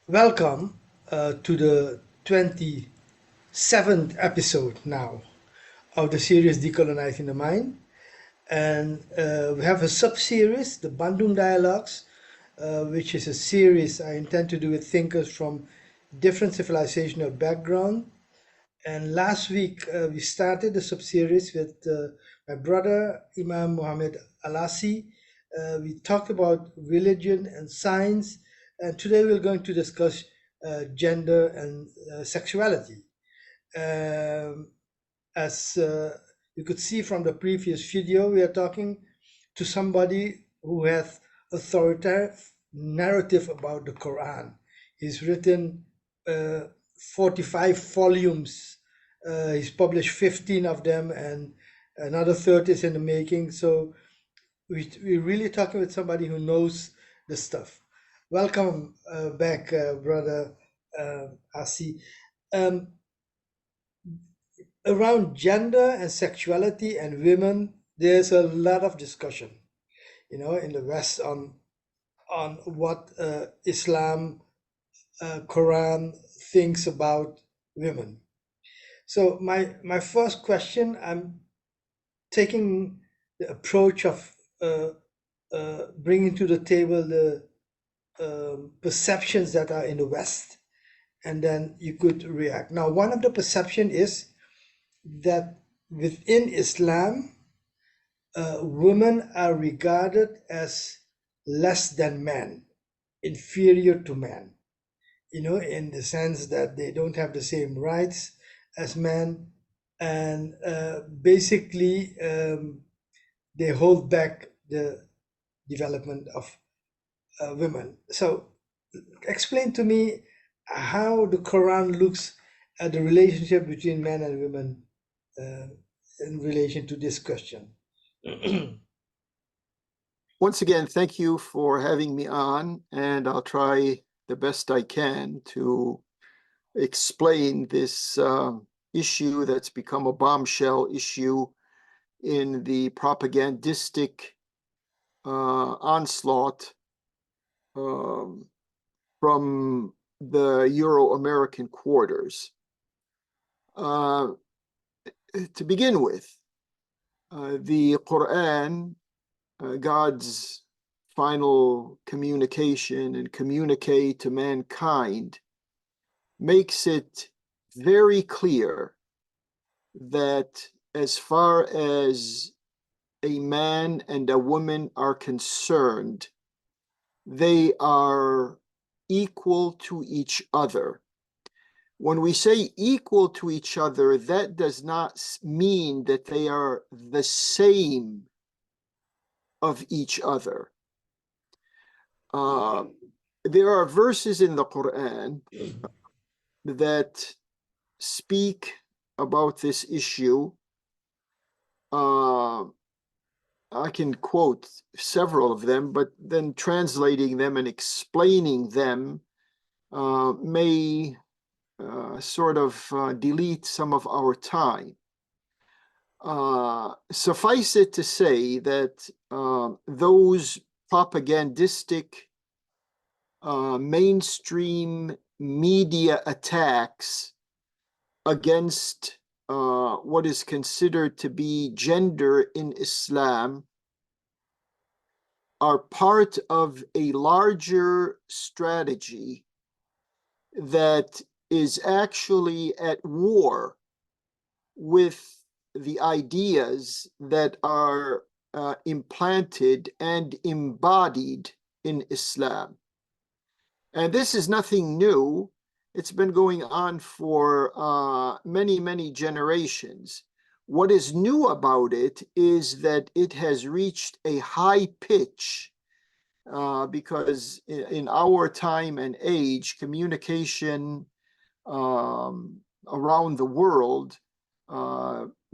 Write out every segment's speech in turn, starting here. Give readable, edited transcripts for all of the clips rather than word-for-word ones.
Welcome to the 27th episode now of the series Decolonizing the Mind. And we have a sub-series, the Bandung Dialogues, which is a series I intend to do with thinkers from different civilizational background. And last week we started the sub-series with my brother Imam Muhammad al-Asi. We talked about religion and science, and today we're going to discuss gender and sexuality. As you could see from the previous video, we are talking to somebody who has authoritative narrative about the Quran. He's written 45 volumes. He's published 15 of them, and another 30 is in the making. So we're really talking with somebody who knows the stuff. Welcome back, brother Asi. Around gender and sexuality and women, there's a lot of discussion, in the West on what Islam, Quran thinks about women. So my first question, I'm taking the approach of bringing to the table the perceptions that are in the West, and then you could react. Now, one of the perception is that within Islam, women are regarded as less than men, inferior to men, in the sense that they don't have the same rights as men, and basically they hold back the development of women. So explain to me how the Quran looks at the relationship between men and women in relation to this question. Once again, thank you for having me on, and I'll try the best I can to explain this issue that's become a bombshell issue in the propagandistic onslaught from the Euro-American quarters. To begin with, the Quran, God's final communication and communique to mankind, makes it very clear that as far as a man and a woman are concerned, they are equal to each other. When we say equal to each other, that does not mean that they are the same of each other. There are verses in the Quran that speak about this issue. I can quote several of them, but then translating them and explaining them may sort of delete some of our time. Suffice it to say that those propagandistic mainstream media attacks against what is considered to be gender in Islam are part of a larger strategy that is actually at war with the ideas that are implanted and embodied in Islam. And this is nothing new. It's been going on for many, many generations. What is new about it is that it has reached a high pitch because in our time and age, communication around the world,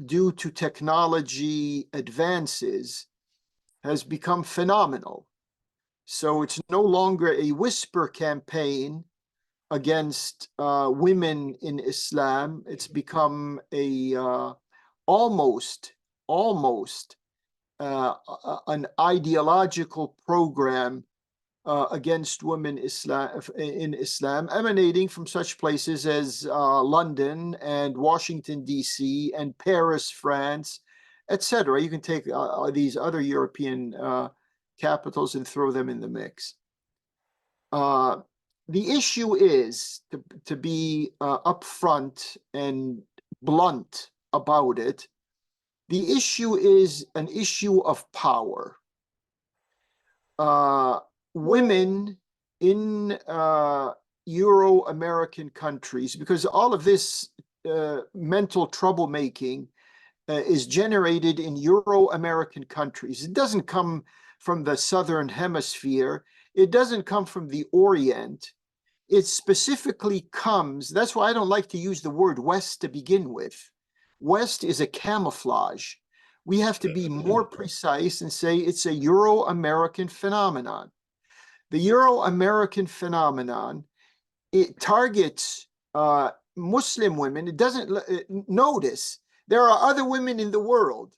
due to technology advances, has become phenomenal. So it's no longer a whisper campaign against women in Islam. It's become a almost an ideological program against women in Islam, emanating from such places as London and Washington, D.C., and Paris, France, etc. You can take these other European capitals and throw them in the mix. The issue is to be upfront and blunt about it. The issue is an issue of power. Women in Euro-American countries, because all of this mental troublemaking is generated in Euro-American countries. It doesn't come from the Southern Hemisphere. It doesn't come from the Orient. It specifically comes, that's why I don't like to use the word West to begin with. West is a camouflage. We have to be more precise and say it's a Euro-American phenomenon. The Euro-American phenomenon, it targets Muslim women. It doesn't notice there are other women in the world,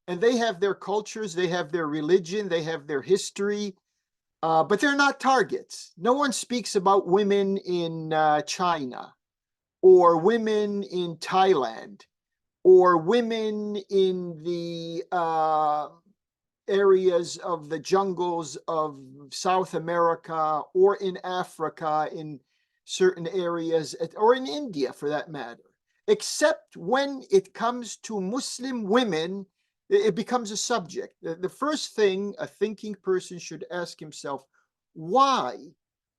and they have their cultures, they have their religion, they have their history, but they're not targets. No one speaks about women in China, or women in Thailand, or women in the areas of the jungles of South America, or in Africa, in certain areas, or in India for that matter. Except when it comes to Muslim women, it becomes a subject. The first thing a thinking person should ask himself, why,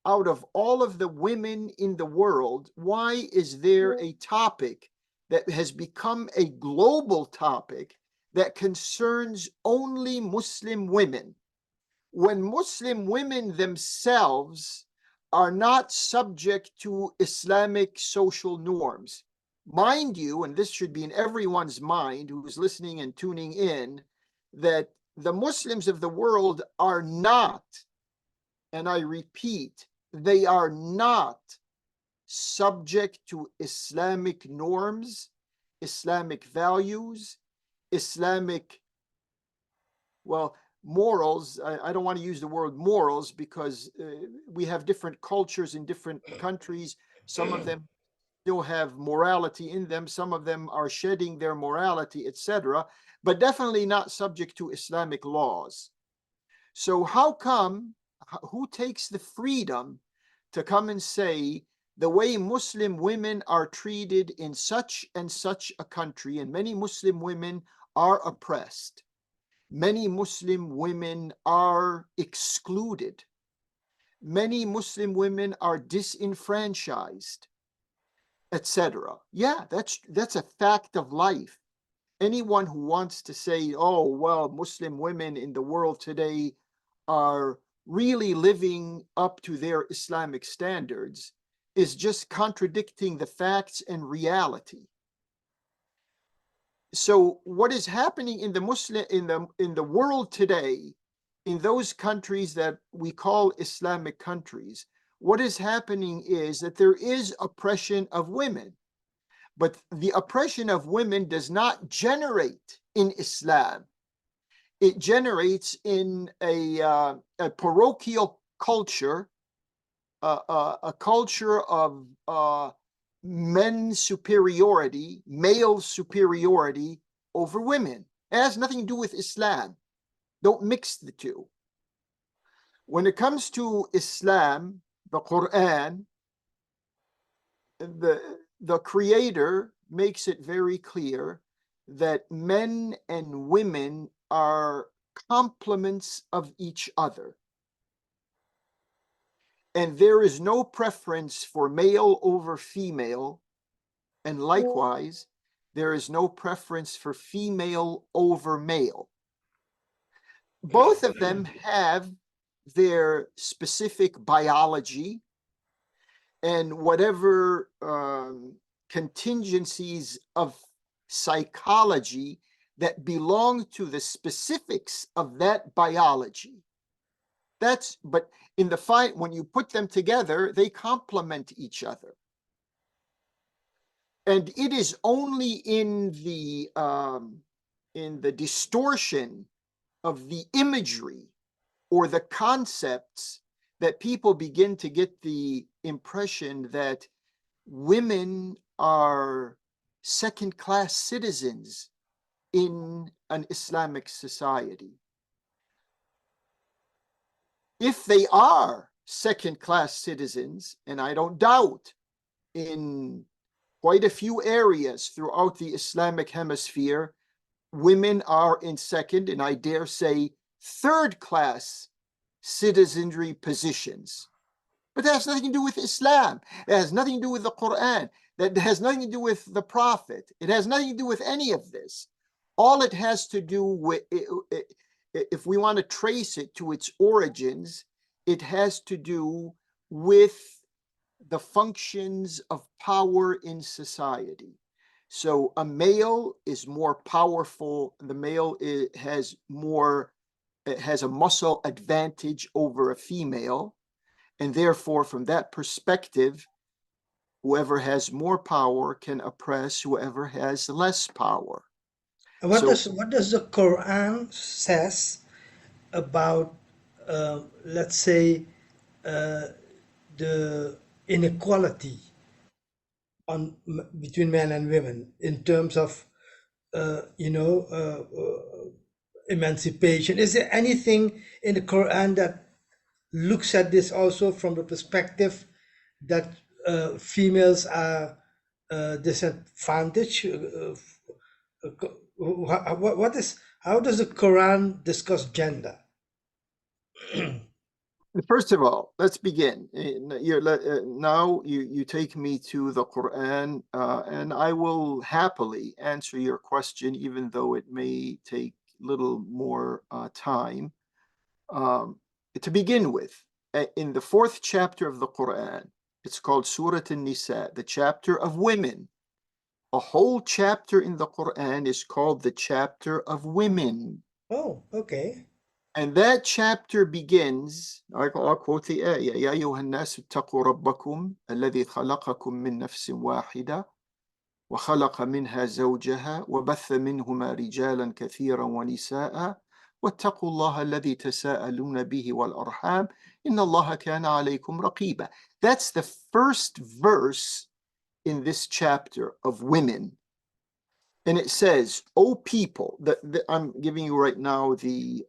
out of all of the women in the world, why is there a topic that has become a global topic that concerns only Muslim women, when Muslim women themselves are not subject to Islamic social norms? Mind you, and this should be in everyone's mind who's listening and tuning in, that the Muslims of the world are not, and I repeat, they are not subject to Islamic norms, Islamic values, Islamic, well, morals. I don't want to use the word morals because we have different cultures in different countries. Some of them still have morality in them. Some of them are shedding their morality, etc., but definitely not subject to Islamic laws. So how come, who takes the freedom to come and say the way Muslim women are treated in such and such a country, and many Muslim women are oppressed, many Muslim women are excluded, many Muslim women are disenfranchised, etc. Yeah, that's a fact of life. Anyone who wants to say, oh, well, Muslim women in the world today are really living up to their Islamic standards is just contradicting the facts and reality. So what is happening in the world today, in those countries that we call Islamic countries, what is happening is that there is oppression of women. But the oppression of women does not generate in Islam. It generates in a parochial culture, a culture of men's superiority, male superiority over women. It has nothing to do with Islam. Don't mix the two. When it comes to Islam, the Quran, the Creator makes it very clear that men and women are complements of each other. And there is no preference for male over female. And likewise, there is no preference for female over male. Both of them have their specific biology and whatever contingencies of psychology that belong to the specifics of that biology. But in the fight, when you put them together, they complement each other. And it is only in the distortion of the imagery or the concepts that people begin to get the impression that women are second-class citizens in an Islamic society. If they are second-class citizens, and I don't doubt in quite a few areas throughout the Islamic hemisphere, women are in second, and I dare say third-class citizenry positions. But that has nothing to do with Islam. It has nothing to do with the Quran. That has nothing to do with the Prophet. It has nothing to do with any of this. All it has to do with, if we want to trace it to its origins, it has to do with the functions of power in society. So a male is more powerful. The male has a muscle advantage over a female. And therefore, from that perspective, whoever has more power can oppress whoever has less power. What does the Quran says about, let's say, the inequality between men and women in terms of, emancipation? Is there anything in the Quran that looks at this also from the perspective that females are disadvantaged? How does the Quran discuss gender? First of all, let's begin. Now you take me to the Quran, and I will happily answer your question, even though it may take little more time. To begin with, in the 4th chapter of the Quran, it's called Surah An-Nisa, the chapter of women. A whole chapter in the Quran is called the chapter of women. Oh, okay. And that chapter begins, I'll quote the ayah, يا أيها الناس اتقوا ربكم الذي خلقكم من نفس واحدة وخلق منها زوجها وبث منهما رجالا كثيرا ونساء واتقوا الله الذي تساءلون به والأرحام إن الله كان عليكم رقيبا. That's the first verse in this chapter of women. And it says, O people, I'm giving you right now the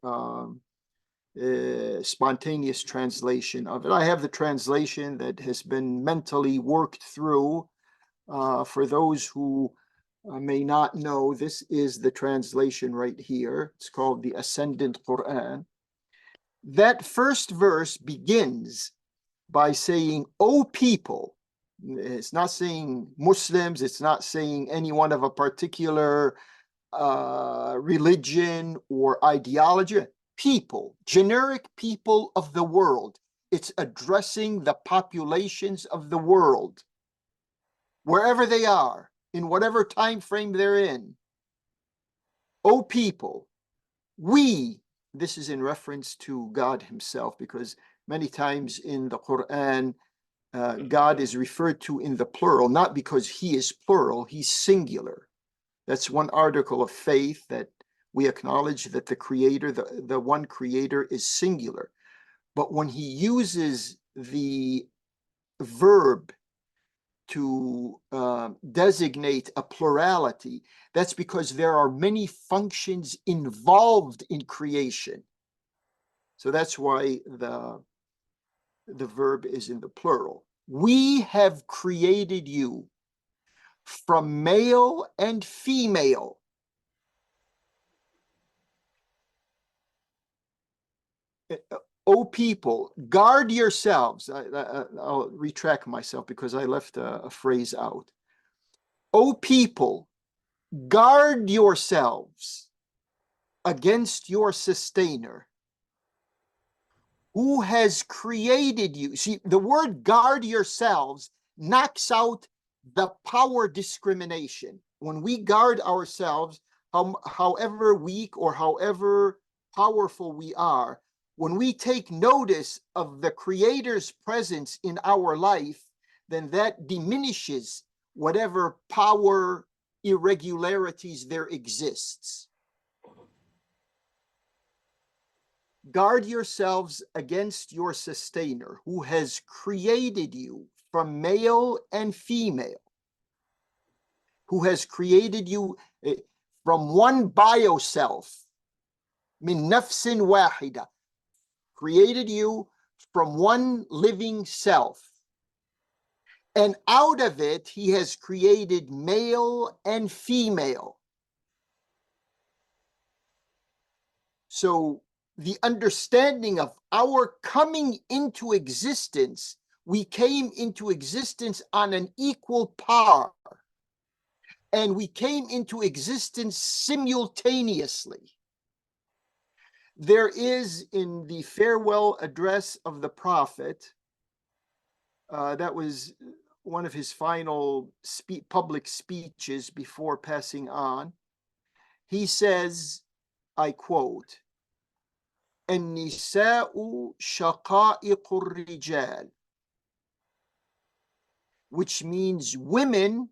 spontaneous translation of it. I have the translation that has been mentally worked through. For those who may not know, this is the translation right here. It's called the Ascendant Quran. That first verse begins by saying, O people. It's not saying Muslims. It's not saying anyone of a particular religion or ideology. People, generic people of the world. It's addressing the populations of the world, wherever they are, in whatever time frame they're in. O people, this is in reference to God himself, because many times in the Quran, God is referred to in the plural, not because he is plural, he's singular. That's one article of faith, that we acknowledge that the creator, the one creator, is singular. But when he uses the verb to designate a plurality, that's because there are many functions involved in creation. So that's why the verb is in the plural. We have created you from male and female. O people, guard yourselves. I'll retract myself because I left a phrase out. O people, guard yourselves against your sustainer, who has created you. See, the word guard yourselves knocks out the power discrimination. When we guard ourselves, however weak or however powerful we are, when we take notice of the Creator's presence in our life, then that diminishes whatever power irregularities there exists. guard yourselves against your sustainer, who has created you from male and female, who has created you from one bio-self, min nafsin wahida, created you from one living self. And out of it, he has created male and female. So the understanding of our coming into existence, we came into existence on an equal par. And we came into existence simultaneously. There is in the farewell address of the Prophet, that was one of his final public speeches before passing on. He says, I quote, "An-nisa'u shaqa'iqur rijal," which means women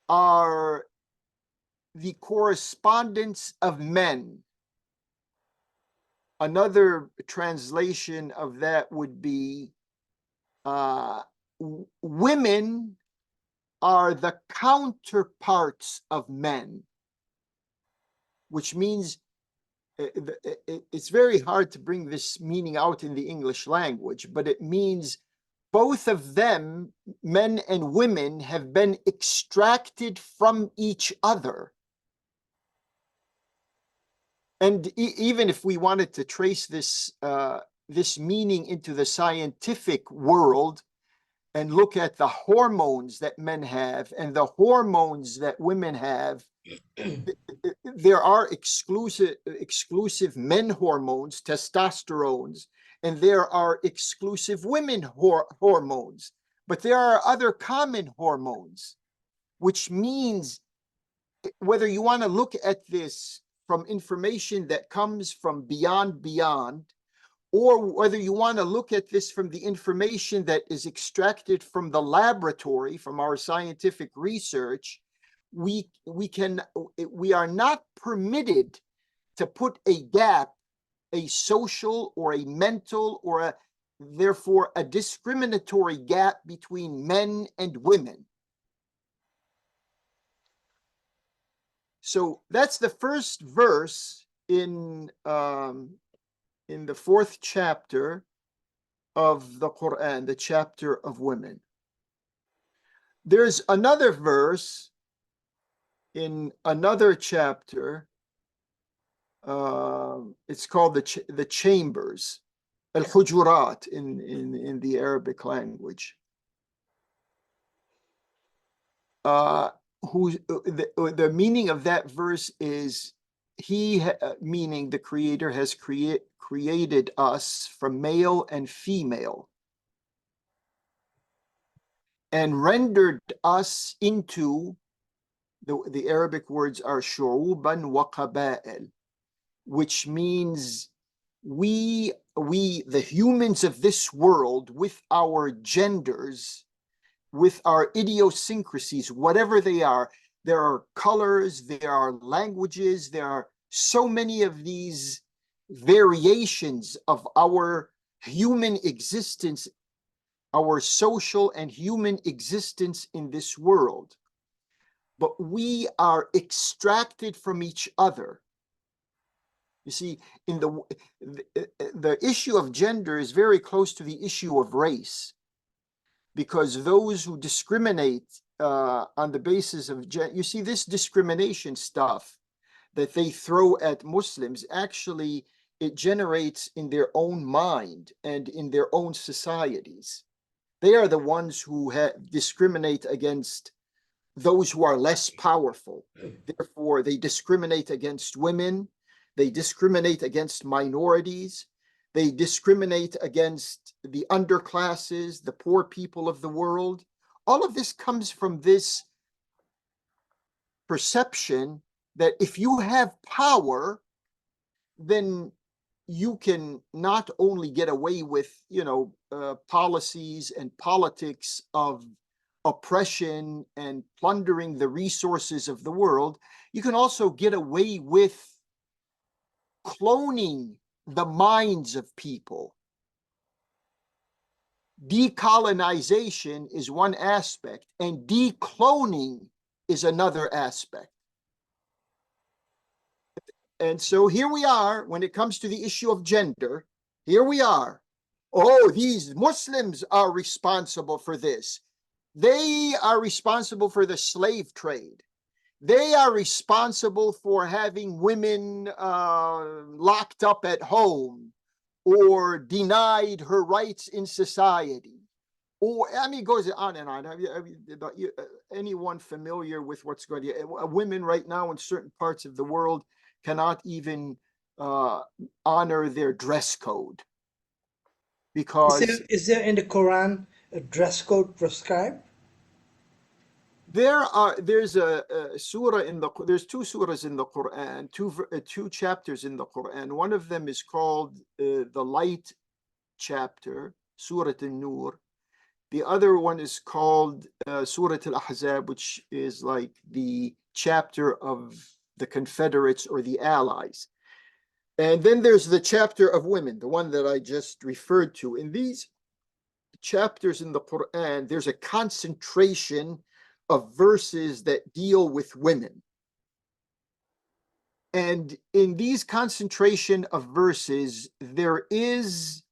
are the correspondence of men. Another translation of that would be women are the counterparts of men, which means it's very hard to bring this meaning out in the English language, but it means both of them, men and women, have been extracted from each other. And even if we wanted to trace this this meaning into the scientific world and look at the hormones that men have and the hormones that women have, there are exclusive men hormones, testosterones, and there are exclusive women hormones. But there are other common hormones, which means whether you want to look at this from information that comes from beyond, or whether you want to look at this from the information that is extracted from the laboratory, from our scientific research, we are not permitted to put a gap, a social or a mental or therefore a discriminatory gap between men and women. So that's the first verse in the 4th chapter of the Quran, the chapter of women. There's another verse in another chapter. It's called the chambers, al-Hujurat in the Arabic language. The meaning of that verse is meaning the Creator has created us from male and female and rendered us into, the Arabic words are shu'uban wa qaba'il, which means we the humans of this world, with our genders, with our idiosyncrasies, whatever they are, there are colors, there are languages, there are so many of these variations of our human existence, our social and human existence in this world. But we are extracted from each other. You see, in the issue of gender is very close to the issue of race, because those who discriminate on the basis of gender, you see, this discrimination stuff that they throw at Muslims, actually, it generates in their own mind and in their own societies. They are the ones who discriminate against those who are less powerful. Therefore, they discriminate against women. They discriminate against minorities. They discriminate against the underclasses, the poor people of the world. All of this comes from this perception that if you have power, then you can not only get away with, policies and politics of oppression and plundering the resources of the world, you can also get away with cloning the minds of people. Decolonization is one aspect, and decloning is another aspect. And so here we are, when it comes to the issue of gender, here we are. Oh, these Muslims are responsible for this. They are responsible for the slave trade. They are responsible for having women locked up at home or denied her rights in society. Or, I mean, it goes on and on. Anyone familiar with what's going on? Women right now in certain parts of the world cannot even honor their dress code because Is there in the Quran a dress code prescribed? there's a surah there's two surahs in the Quran, two chapters in the Quran. One of them is called the light chapter, Surah An-Nur. The other one is called Surah Al-Ahzab, which is like the chapter of the Confederates or the Allies. And then there's the chapter of women, the one that I just referred to. In these chapters in the Quran, there's a concentration of verses that deal with women. And in these concentration of verses, there is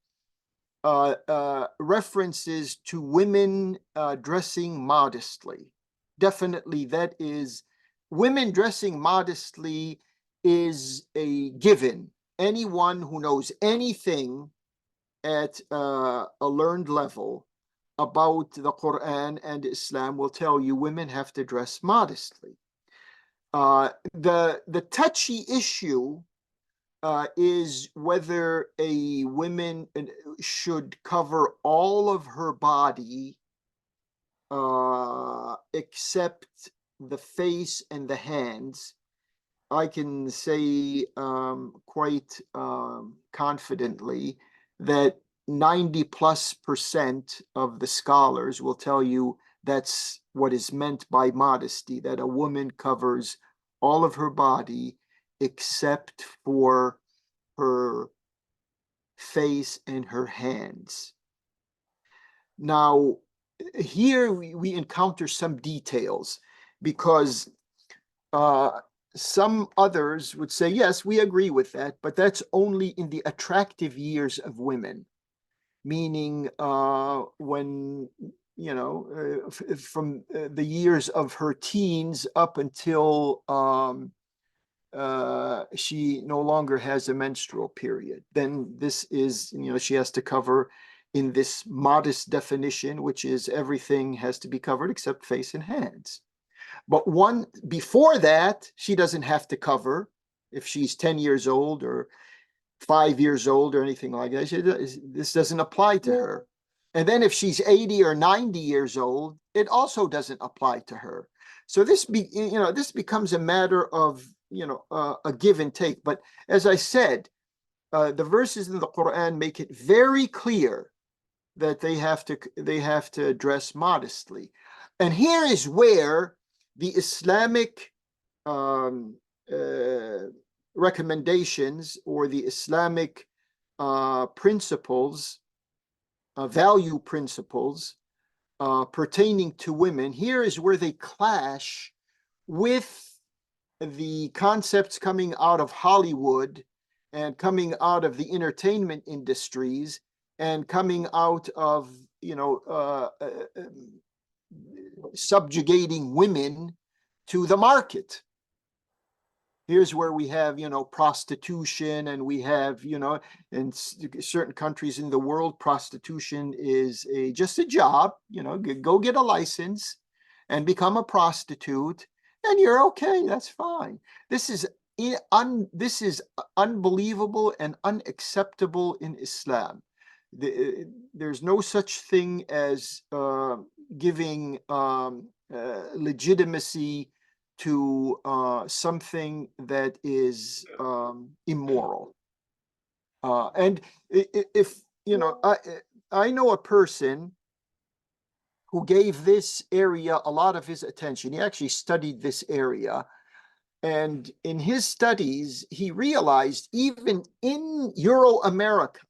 references to women dressing modestly. Definitely, that is, women dressing modestly is a given. Anyone who knows anything at a learned level about the Quran and Islam will tell you women have to dress modestly. The touchy issue is whether a woman should cover all of her body except the face and the hands. I can say quite confidently that 90+% of the scholars will tell you that's what is meant by modesty, that a woman covers all of her body except for her face and her hands. Now, here we encounter some details because some others would say, yes, we agree with that, but that's only in the attractive years of women, meaning when, you know, from the years of her teens up until she no longer has a menstrual period. Then this is, you know, she has to cover in this modest definition, which is everything has to be covered except face and hands. But one before that, she doesn't have to cover if she's 10 years old or 5 years old or anything like that. This doesn't apply to her. And then if she's 80 or 90 years old, it also doesn't apply to her. So this becomes a matter of, you know, a give and take. But as I said, the verses in the Quran make it very clear that they have to dress modestly. And here is where the Islamic recommendations or the Islamic principles, value principles pertaining to women, here is where they clash with the concepts coming out of Hollywood and coming out of the entertainment industries and coming out of, you know, subjugating women to the market. Here's where we have, you know, prostitution, and we have, you know, in certain countries in the world, prostitution is just a job, you know, go get a license and become a prostitute and you're okay, that's fine. This is unbelievable and unacceptable in Islam. There's no such thing as giving legitimacy to something that is immoral. And if, you know, I know a person who gave this area a lot of his attention. He actually studied this area. And in his studies, he realized even in Euro-America,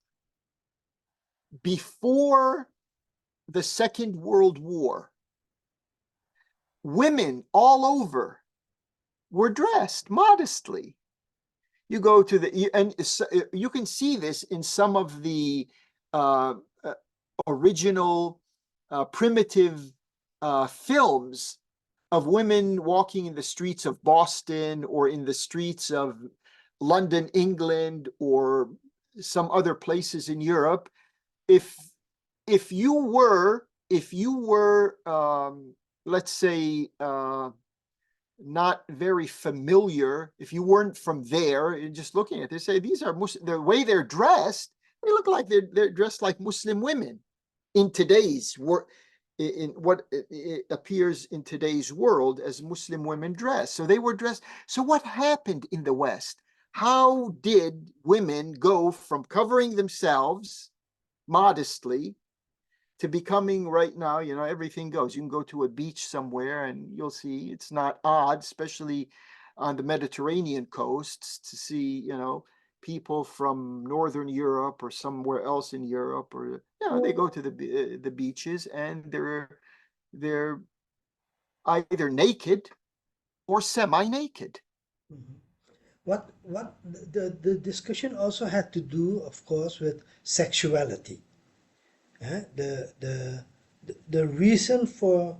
before the Second World War, women all over were dressed modestly. You go to and you can see this in some of the uh, original primitive films of women walking in the streets of Boston or in the streets of London, England, or some other places in Europe. If you were let's say not very familiar, if you weren't from there and just looking at this, say these are the way they're dressed, they look like they're dressed like Muslim women in today's world, in what it appears in today's world as Muslim women dress. So they were dressed. So what happened in the West? How did women go from covering themselves modestly to becoming, right now, everything goes. You can go to a beach somewhere and you'll see it's not odd, especially on the Mediterranean coasts, to see, people from Northern Europe or somewhere else in Europe, or they go to the beaches and they're either naked or semi-naked. Mhm. What the discussion also had to do, of course, with sexuality. Eh? The reason for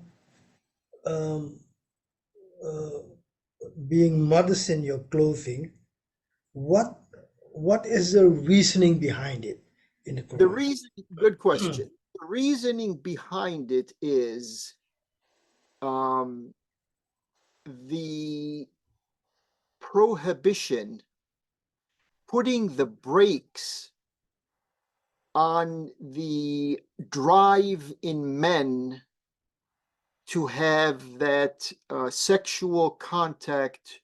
um, uh, being modest in your clothing, what what is the reasoning behind it in the The Quran? reason, good question. The reasoning behind it is um, the prohibition, putting the brakes on the drive in men to have that sexual contact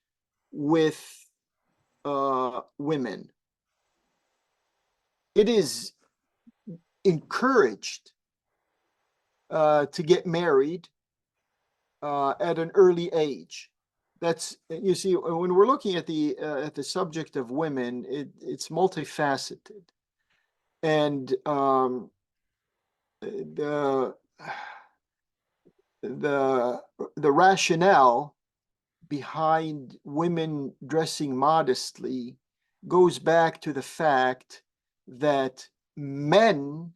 with women. It is encouraged to get married at an early age. That's, you see, when we're looking at the subject of women, it's multifaceted, and the the the rationale behind women dressing modestly goes back to the fact that men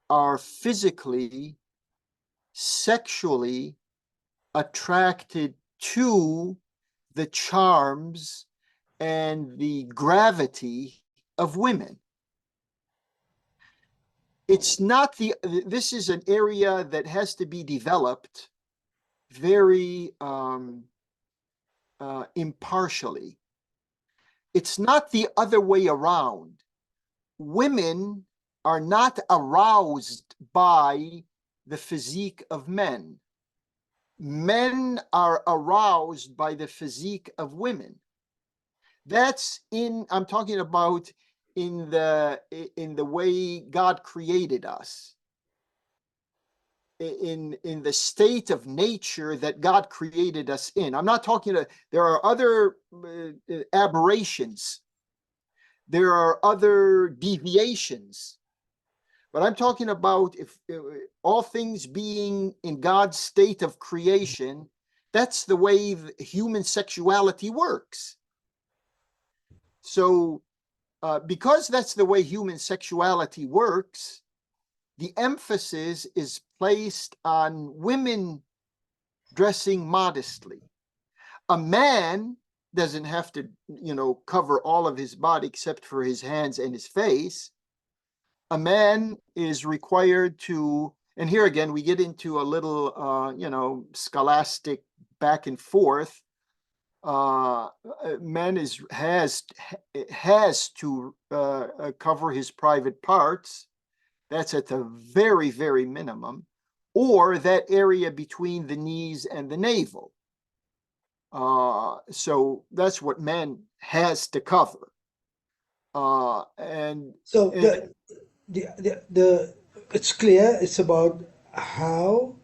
are physically, sexually attracted to the charms and the gravity of women. It's not this is an area that has to be developed very impartially. It's not the other way around. Women are not aroused by the physique of men. Men are aroused by the physique of women. I'm talking about in the way God created us, in the state of nature that God created us in. I'm not talking there are other aberrations, there are other deviations, but I'm talking about if all things being in God's state of creation, that's the way human sexuality works. So because that's the way human sexuality works, the emphasis is placed on women dressing modestly. A man doesn't have to, cover all of his body except for his hands and his face. A man is required to, and here again, we get into a little, scholastic back and forth. Man has to cover his private parts. That's at the very, very minimum, or that area between the knees and the navel. So that's what man has to cover. And So and the it's clear it's about how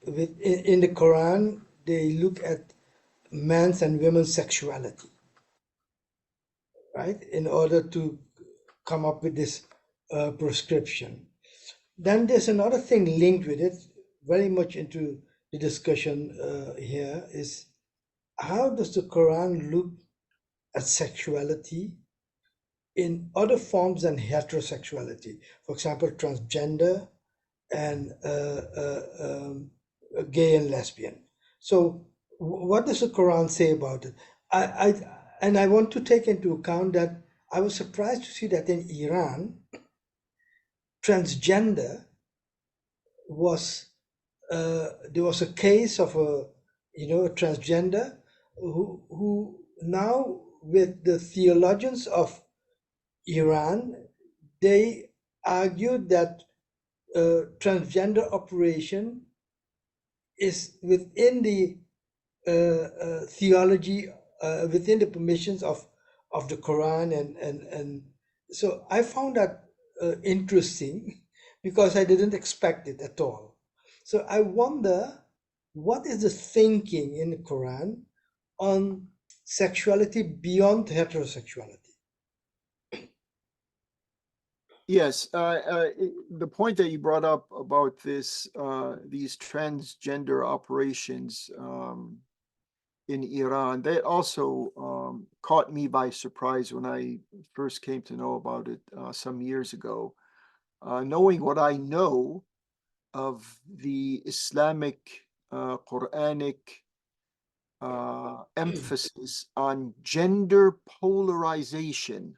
in the Quran they look at men's and women's sexuality, right? In order to come up with this prescription. Then there's another thing linked with it, very much into the discussion here, is how does the Quran look at sexuality in other forms than heterosexuality? For example, transgender and gay and lesbian. So, what does the Quran say about it? I want to take into account that I was surprised to see that in Iran, transgender was there was a case of a transgender who now, with the theologians of Iran, they argued that transgender operation is within the theology, within the permissions of the Quran, and so I found that interesting because I didn't expect it at all. So I wonder what is the thinking in the Quran on sexuality beyond heterosexuality. Yes, the point that you brought up about these transgender operations in Iran, that also caught me by surprise when I first came to know about it some years ago. Knowing what I know of the Islamic Quranic emphasis on gender polarization.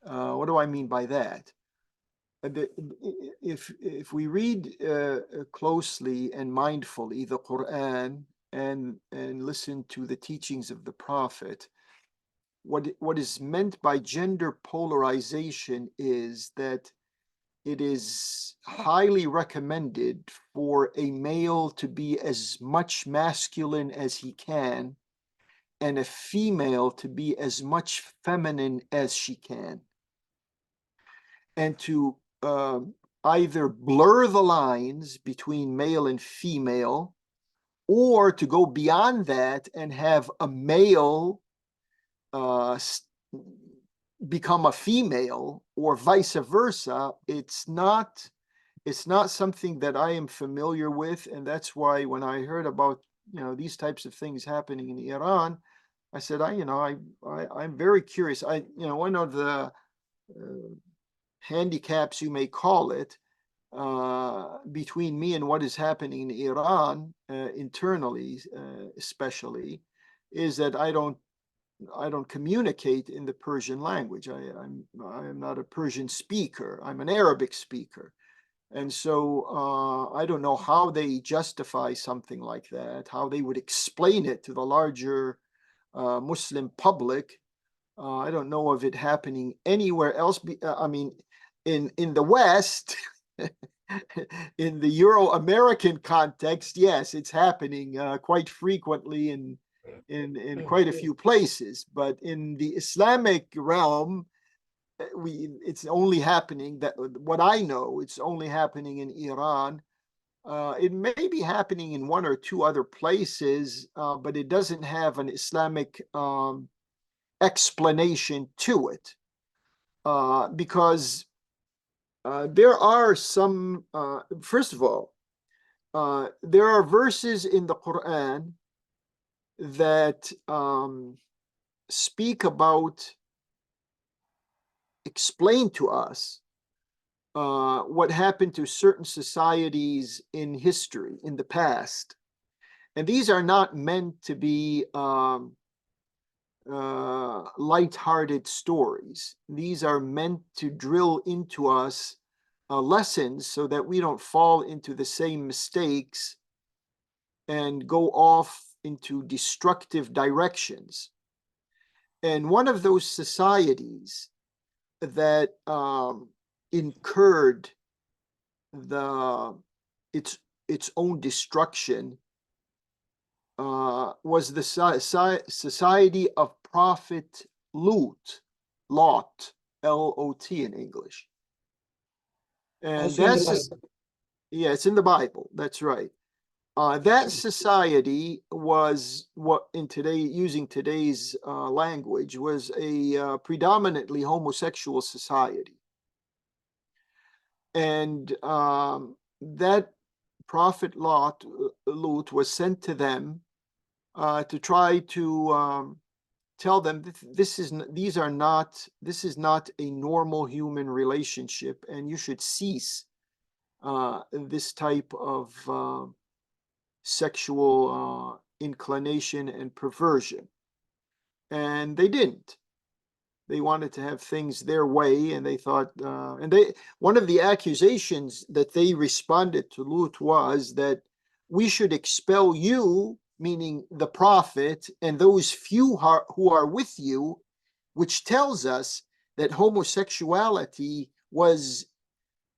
What do I mean by that? If we read closely and mindfully the Quran and listen to the teachings of the Prophet, what is meant by gender polarization is that it is highly recommended for a male to be as much masculine as he can and a female to be as much feminine as she can, and to either blur the lines between male and female, or to go beyond that and have a male become a female, or vice versa. It's not something that I am familiar with, and that's why when I heard about these types of things happening in Iran, I said, I'm very curious. One of the handicaps, you may call it, between me and what is happening in Iran internally, especially, is that I don't communicate in the Persian language. I'm not a Persian speaker. I'm an Arabic speaker. And so I don't know how they justify something like that, how they would explain it to the larger Muslim public. I don't know of it happening anywhere else. I mean, in the West, in the Euro-American context, yes, it's happening quite frequently in quite a few places. But in the Islamic realm, it's only happening, that what I know, it's only happening in Iran. It may be happening in one or two other places, but it doesn't have an Islamic explanation to it, because there are some, first of all, there are verses in the Quran that speak about, explain to us what happened to certain societies in history, in the past. And these are not meant to be light-hearted stories. These are meant to drill into us lessons so that we don't fall into the same mistakes and go off into destructive directions. And one of those societies that incurred its own destruction was the society of Prophet Lot, L-O-T in English. And Also in the Bible. yeah, it's in the Bible. That's right. That society was what using today's language, was a predominantly homosexual society. And that prophet Lot was sent to them to try to tell them this is not a normal human relationship, and you should cease this type of sexual inclination and perversion. And they didn't. They wanted to have things their way, and they thought, one of the accusations that they responded to Lut was that we should expel you, meaning the prophet, and those few who are with you, which tells us that homosexuality was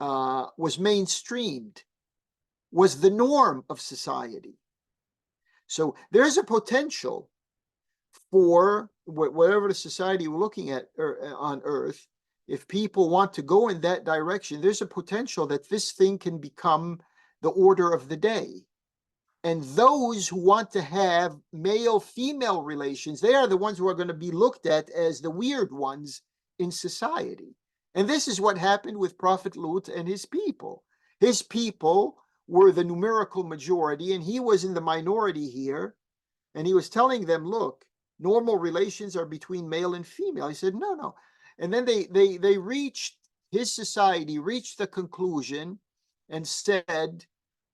mainstreamed, was the norm of society. So there's a potential for whatever the society we're looking at on Earth. If people want to go in that direction, there's a potential that this thing can become the order of the day. And those who want to have male-female relations, they are the ones who are going to be looked at as the weird ones in society. And this is what happened with Prophet Lut and his people. His people were the numerical majority, and he was in the minority here. And he was telling them, look, normal relations are between male and female. He said, no. And then his society reached the conclusion and said,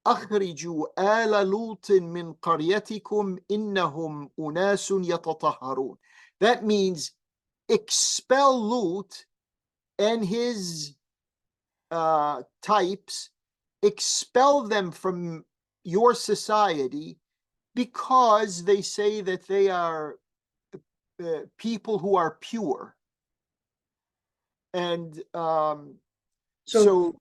أخرجوا آل لوط من قريتكم إنهم أناس يتطهرون. That means expel Lut and his types, expel them from your society, because they say that they are people who are pure. And So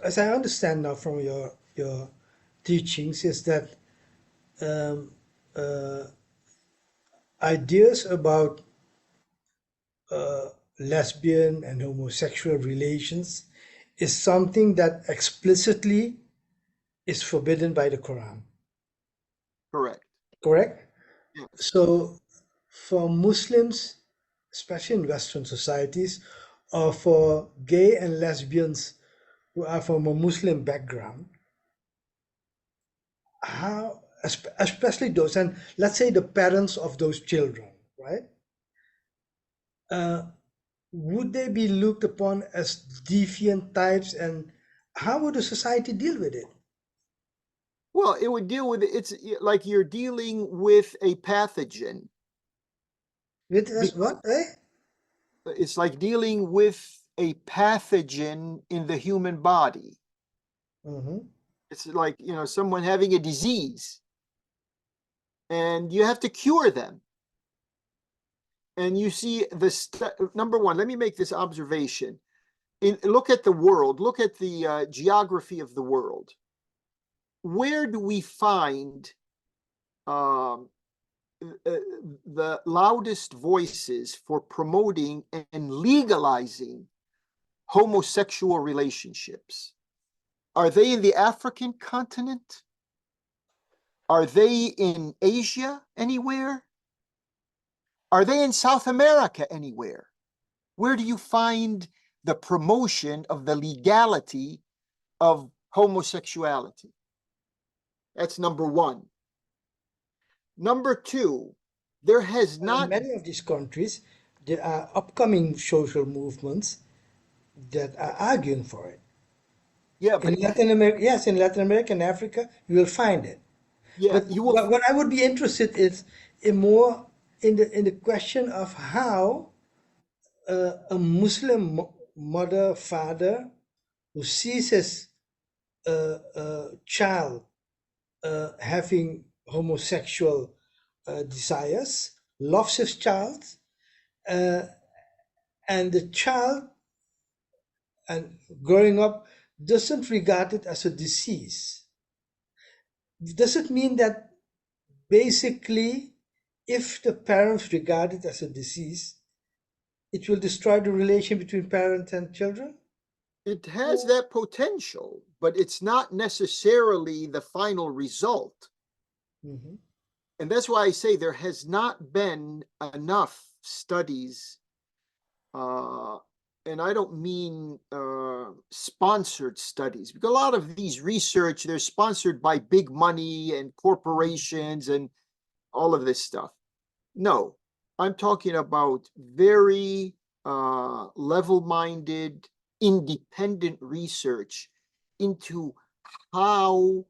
as I understand now from your teachings, is that um, ideas about lesbian and homosexual relations is something that explicitly is forbidden by the Quran. correct. Correct? Yes. So for Muslims, especially in Western societies, or for gay and lesbians who are from a Muslim background, how, especially those, and let's say the parents of those children, right? Would they be looked upon as deviant types, and how would the society deal with it? Well, it would deal with it's like you're dealing with a pathogen. With as what, eh? It's like dealing with a pathogen in the human body. Mm-hmm. It's like, someone having a disease, and you have to cure them. And you see number one, let me make this observation. Look at the world, look at the geography of the world. Where do we find the loudest voices for promoting and legalizing homosexual relationships? Are they in the African continent? Are they in Asia anywhere? Are they in South America anywhere? Where do you find the promotion of the legality of homosexuality? That's number one. Number two, there has In not. many of these countries, there are upcoming social movements that are arguing for it. Yeah, In but Latin America, yes, in Latin America and Africa, you will find it. yeah, But you will. what I would be interested is in more in the question of how a Muslim mother, father who sees his child having homosexual desires, loves his child, uh, and the child and growing up doesn't regard it as a disease. Does it mean that basically, if the parents regard it as a disease, it will destroy the relation between parents and children? It has that potential, but it's not necessarily the final result. Mhm. And that's why I say there has not been enough studies, and I don't mean sponsored studies, because a lot of these research, they're sponsored by big money and corporations and all of this stuff. No, I'm talking about very level-minded, independent research into how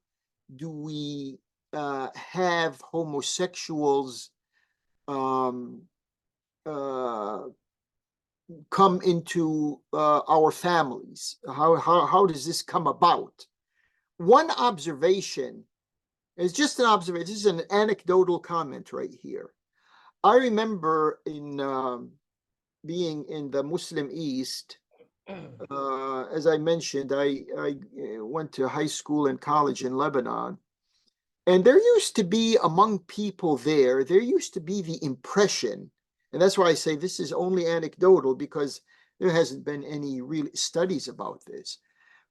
do we have homosexuals um, uh, come into our families? How does this come about? One observation is just an observation. This is an anecdotal comment right here. I remember in being in the Muslim East, as I mentioned, I went to high school and college in Lebanon. And there used to be among people there used to be the impression, and that's why I say this is only anecdotal because there hasn't been any real studies about this.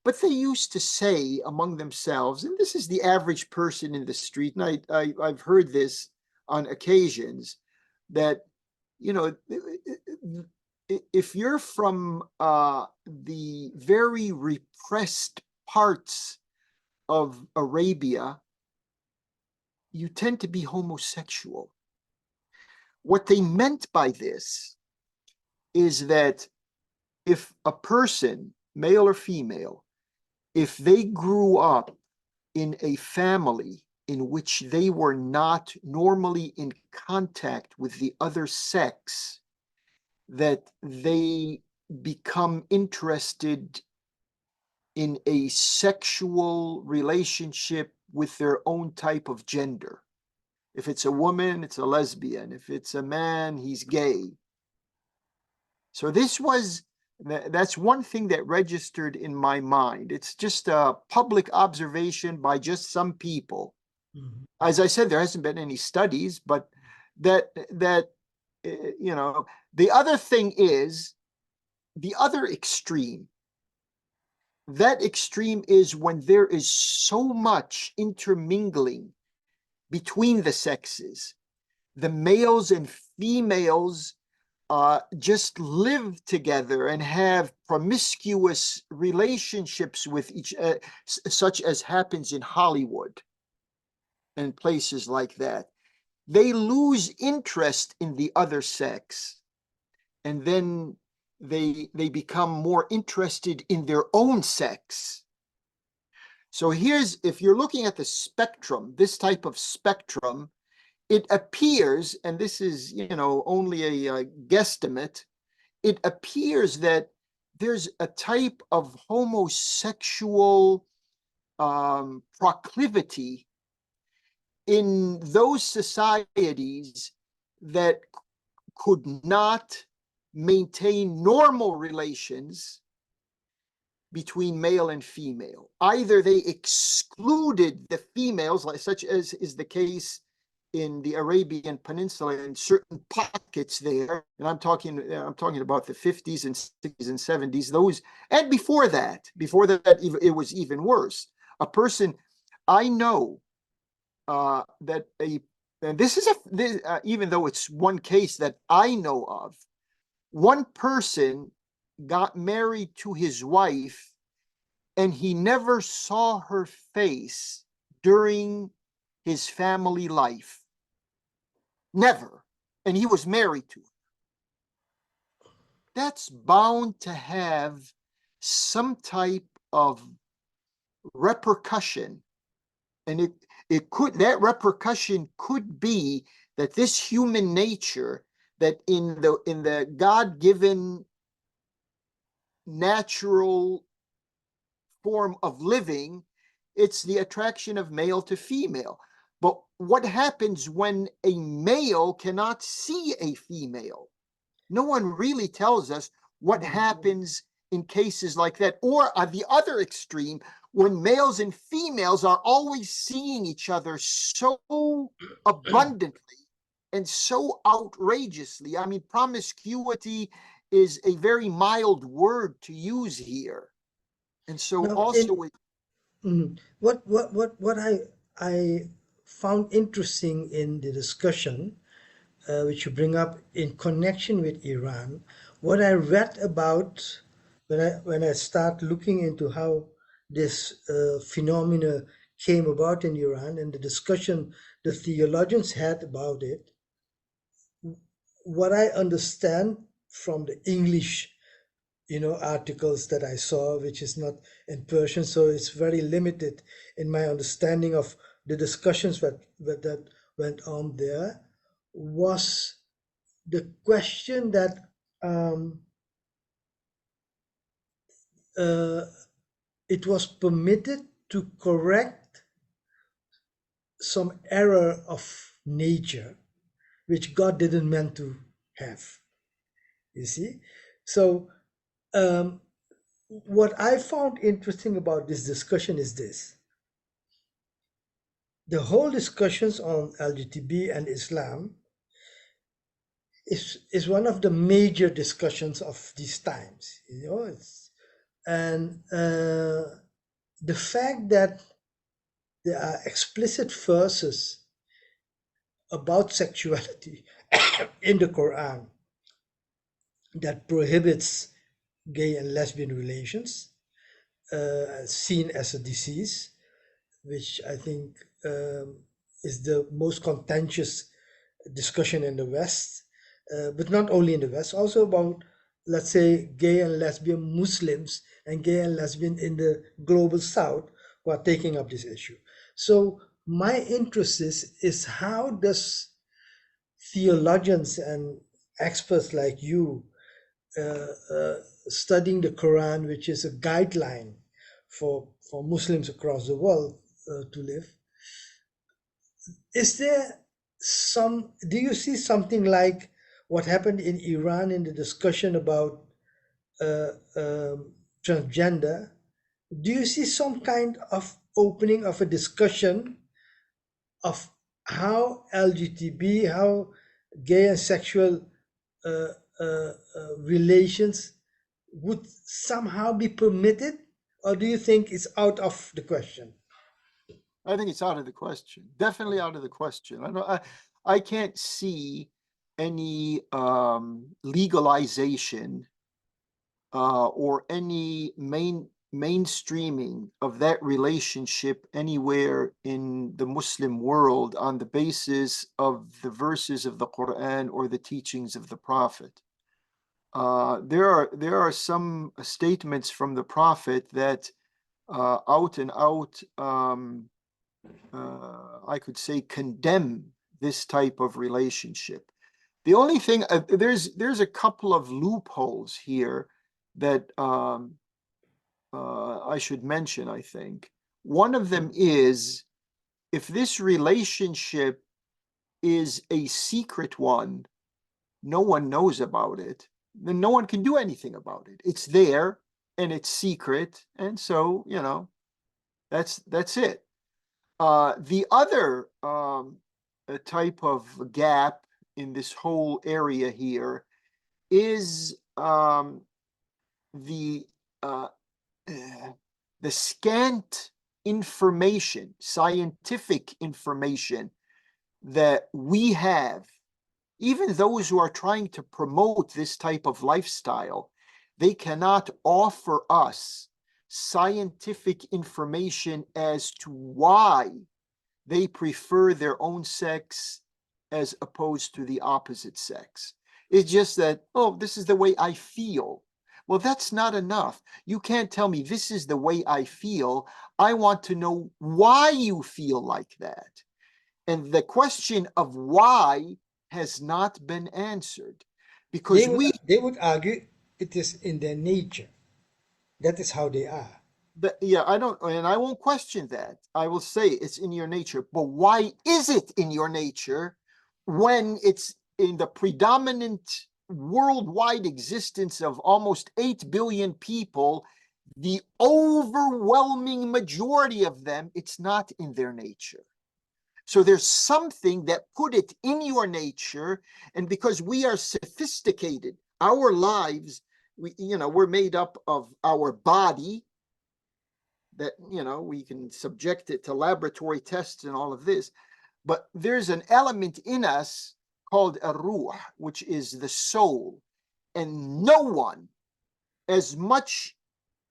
But they used to say among themselves, and this is the average person in the street, and I've heard this on occasions, that, you know, if you're from the very repressed parts of Arabia, you tend to be homosexual. What they meant by this is that if a person, male or female, if they grew up in a family in which they were not normally in contact with the other sex, that they become interested in a sexual relationship with their own type of gender. If it's a woman, it's a lesbian. If it's a man, he's gay. So that's one thing that registered in my mind. It's just a public observation by just some people. Mhm. As I said, there hasn't been any studies, but that the other thing is the other extreme. That extreme is when there is so much intermingling between the sexes. The males and females just live together and have promiscuous relationships with each, such as happens in Hollywood and places like that. They lose interest in the other sex, and then they become more interested in their own sex. So if you're looking at the spectrum, this type of spectrum, it appears, and this is, only a guesstimate, it appears that there's a type of homosexual proclivity in those societies that could not maintain normal relations between male and female. Either they excluded the females, such as is the case in the Arabian Peninsula in certain pockets there, and I'm talking about the 50s and 60s and 70s, those, and before that it was even worse. A person I know that and this is even though it's one case that I know of, one person got married to his wife and he never saw her face during his family life. Never. And he was married to her. That's bound to have some type of repercussion. And that repercussion could be that this human nature, that in the God-given natural form of living, it's the attraction of male to female. But what happens when a male cannot see a female? No one really tells us what happens in cases like that. Or on the other extreme, when males and females are always seeing each other so abundantly and so outrageously. I mean, promiscuity is a very mild word to use here. And so Now, also, What I found interesting in the discussion, which you bring up in connection with Iran, what I read about when I start looking into how this phenomena came about in Iran and the discussion the theologians had about it, what I understand from the English, articles that I saw, which is not in Persian, so it's very limited in my understanding of the discussions that went on there, was the question that um, uh, it was permitted to correct some error of nature which God didn't meant to have. You see, so um, what I found interesting about this discussion is this: the whole discussions on LGBT and Islam is one of the major discussions of these times. And the fact that there are explicit verses about sexuality in the Quran that prohibits gay and lesbian relations, seen as a disease, which I think is the most contentious discussion in the West, but not only in the West, also about, let's say, gay and lesbian Muslims and gay and lesbian in the global South who are taking up this issue. So my interest is how does theologians and experts like you uh, uh, studying the Quran, which is a guideline for Muslims across the world to live, is there do you see something like what happened in Iran in the discussion about uh, um, transgender? Do you see some kind of opening of a discussion of how LGBT, how gay and sexual uh, relations would somehow be permitted, or do you think it's out of the question? I think it's out of the question. Definitely out of the question. I can't see any legalization or any mainstreaming of that relationship anywhere in the Muslim world on the basis of the verses of the Quran or the teachings of the Prophet. There are some statements from the Prophet that out and out, I could say, condemn this type of relationship. The only thing, there's a couple of loopholes here that I should mention, I think. One of them is, if this relationship is a secret one, no one knows about it, then no one can do anything about it. It's there and it's secret, and so, that's it. The other type of gap in this whole area here is the uh, the scant information, scientific information that we have. Even those who are trying to promote this type of lifestyle, they cannot offer us scientific information as to why they prefer their own sex as opposed to the opposite sex. It's just that, oh, this is the way I feel. Well, that's not enough. You can't tell me this is the way I feel. I want to know why you feel like that. And the question of why has not been answered They because would they would argue it is in their nature. That is how they are. yeah, I don't, and I won't question that. I will say it's in your nature, but why is it in your nature when it's in the predominant worldwide existence of almost 8 billion people? The overwhelming majority of them, it's not in their nature. So there's something that put it in your nature, and because we are sophisticated, our lives, we're made up of our body, that, we can subject it to laboratory tests and all of this. But there's an element in us called a ruh, which is the soul. And no one, as much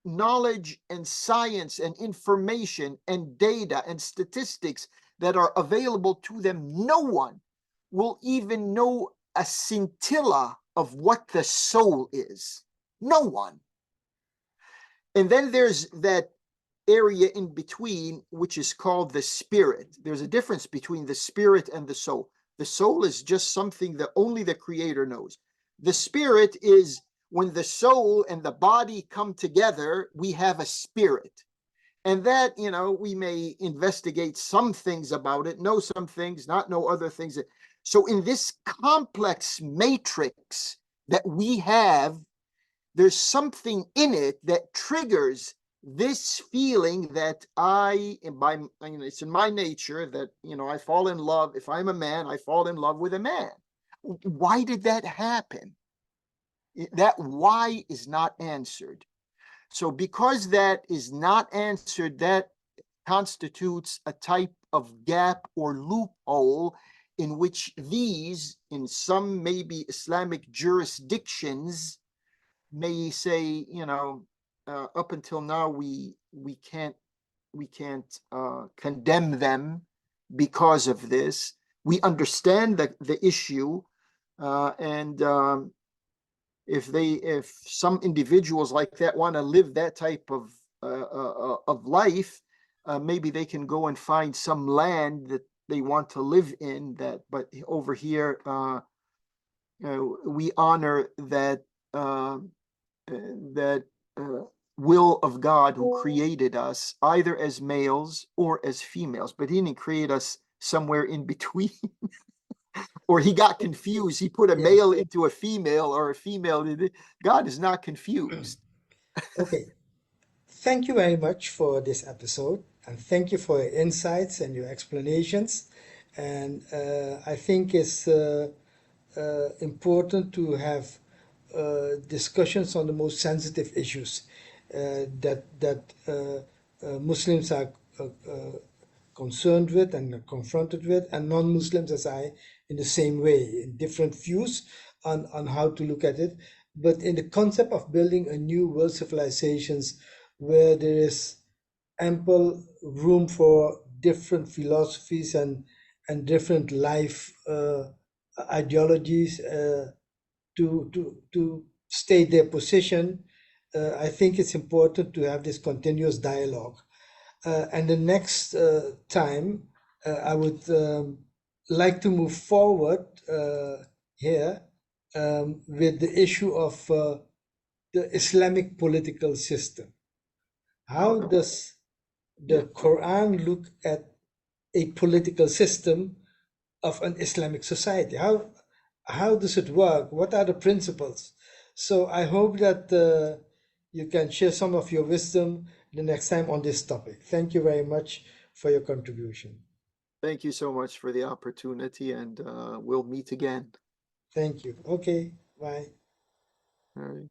knowledge and science and information and data and statistics that are available to them, no one will even know a scintilla of what the soul is. No one. And then there's that area in between, which is called the spirit. There's a difference between the spirit and the soul. The soul is just something that only the Creator knows. The spirit is when the soul and the body come together, we have a spirit. And that, we may investigate some things about it, know some things, not know other things. So in this complex matrix that we have, there's something in it that triggers this feeling that it's in my nature that, I fall in love. If I'm a man, I fall in love with a man. Why did that happen? That why is not answered. So because that is not answered, that constitutes a type of gap or loophole in which these, in some maybe Islamic jurisdictions, may say, up until now we can't condemn them because of this. We understand the issue, and if some individuals like that want to live that type of life, maybe they can go and find some land that they want to live in. But over here, we honor that will of God who created us either as males or as females, but he didn't create us somewhere in between. Or he got confused. He put a male into a female or a female. God is not confused. Okay. Thank you very much for this episode, and thank you for your insights and your explanations. And I think it's important to have discussions on the most sensitive issues that Muslims are concerned with and confronted with, and non-Muslims as I, in the same way, in different views on how to look at it. But in the concept of building a new world civilizations where there is ample room for different philosophies and different life ideologies to state their position, I think it's important to have this continuous dialogue. And the next time, I would like to move forward here with the issue of the Islamic political system. How does the Quran look at a political system of an Islamic society? How does it work? What are the principles? So I hope that you can share some of your wisdom the next time on this topic. Thank you very much for your contribution. Thank you so much for the opportunity, and we'll meet again. Thank you. Okay, bye. All right.